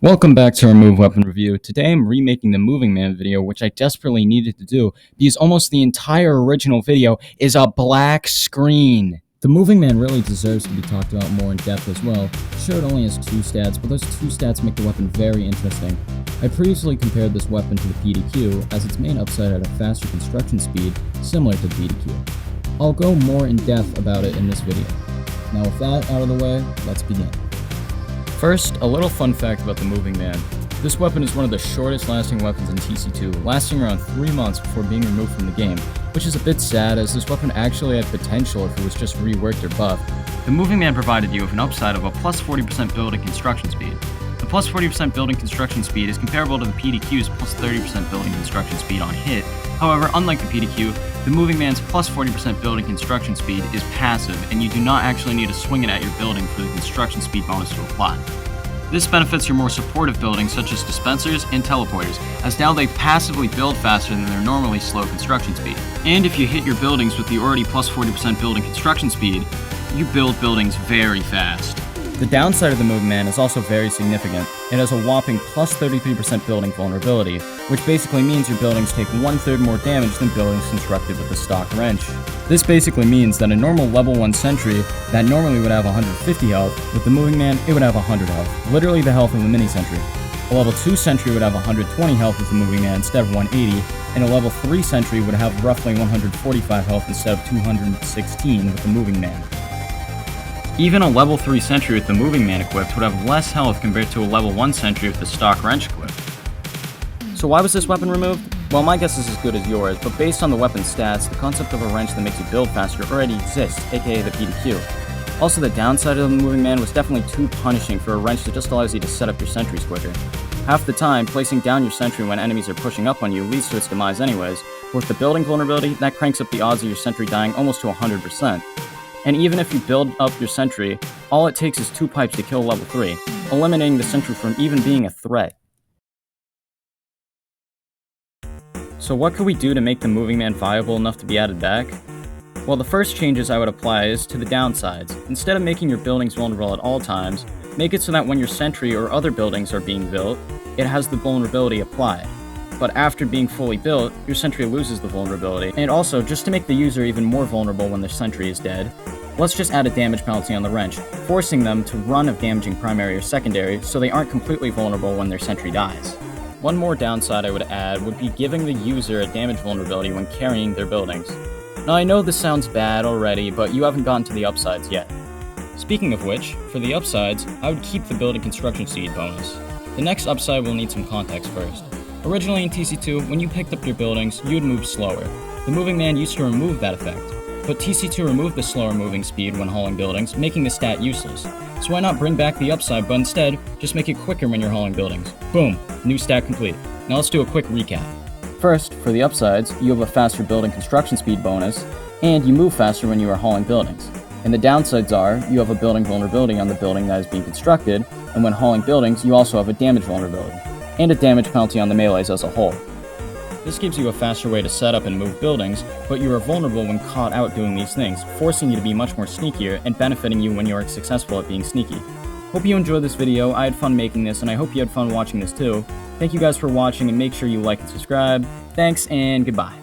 Welcome back to our Move Weapon review. Today I'm remaking the Moving Man video, which I desperately needed to do because almost the entire original video is a black screen. The Moving Man really deserves to be talked about more in depth as well. Sure, it only has 2 stats, but those 2 stats make the weapon very interesting. I previously compared this weapon to the PDQ, as its main upside had a faster construction speed, similar to the PDQ. I'll go more in depth about it in this video. Now with that out of the way, let's begin. First, a little fun fact about the Moving Man. This weapon is one of the shortest lasting weapons in TC2, lasting around 3 months before being removed from the game, which is a bit sad as this weapon actually had potential if it was just reworked or buffed. The Moving Man provided you with an upside of a plus 40% build and construction speed. The plus 40% build and construction speed is comparable to the PDQ's plus 30% build and construction speed on hit. However, unlike the PDQ, the Moving Man's plus 40% build and construction speed is passive, and you do not actually need to swing it at your building for the construction speed bonus to apply. This benefits your more supportive buildings such as dispensers and teleporters, as now they passively build faster than their normally slow construction speed. And if you hit your buildings with the already plus 40% build and construction speed, you build buildings very fast. The downside of the Moving Man is also very significant. It has a whopping plus 33% building vulnerability, which basically means your buildings take 1/3 more damage than buildings constructed with the stock wrench. This basically means that a normal level 1 sentry that normally would have 150 health, with the Moving Man, it would have 100 health, literally the health of a mini sentry. A level 2 sentry would have 120 health with the Moving Man instead of 180, and a level 3 sentry would have roughly 145 health instead of 216 with the Moving Man. Even a level 3 sentry with the Moving Man equipped would have less health compared to a level 1 sentry with the stock wrench equipped. So why was this weapon removed? Well, my guess is as good as yours, but based on the weapon's stats, the concept of a wrench that makes you build faster already exists, aka the PDQ. Also, the downside of the Moving Man was definitely too punishing for a wrench that just allows you to set up your sentries quicker. Half the time, placing down your sentry when enemies are pushing up on you leads to its demise anyways, but with the building vulnerability, that cranks up the odds of your sentry dying almost to 100%. And even if you build up your sentry, all it takes is 2 pipes to kill level 3, eliminating the sentry from even being a threat. So what could we do to make the Moving Man viable enough to be added back? Well, the first changes I would apply is to the downsides. Instead of making your buildings vulnerable at all times, make it so that when your sentry or other buildings are being built, it has the vulnerability applied. But after being fully built, your sentry loses the vulnerability. And also, just to make the user even more vulnerable when their sentry is dead, let's just add a damage penalty on the wrench, forcing them to run of damaging primary or secondary so they aren't completely vulnerable when their sentry dies. One more downside I would add would be giving the user a damage vulnerability when carrying their buildings. Now I know this sounds bad already, but you haven't gotten to the upsides yet. Speaking of which, for the upsides, I would keep the building construction speed bonus. The next upside will need some context first. Originally in TC2, when you picked up your buildings, you would move slower. The Moving Man used to remove that effect, but TC2 removed the slower moving speed when hauling buildings, making the stat useless. So why not bring back the upside, but instead, just make it quicker when you're hauling buildings. Boom, new stat complete. Now let's do a quick recap. First, for the upsides, you have a faster building construction speed bonus, and you move faster when you are hauling buildings. And the downsides are, you have a building vulnerability on the building that is being constructed, and when hauling buildings, you also have a damage vulnerability, and a damage penalty on the melees as a whole. This gives you a faster way to set up and move buildings, but you are vulnerable when caught out doing these things, forcing you to be much more sneakier and benefiting you when you are successful at being sneaky. Hope you enjoyed this video. I had fun making this, and I hope you had fun watching this too. Thank you guys for watching, and make sure you like and subscribe. Thanks, and goodbye.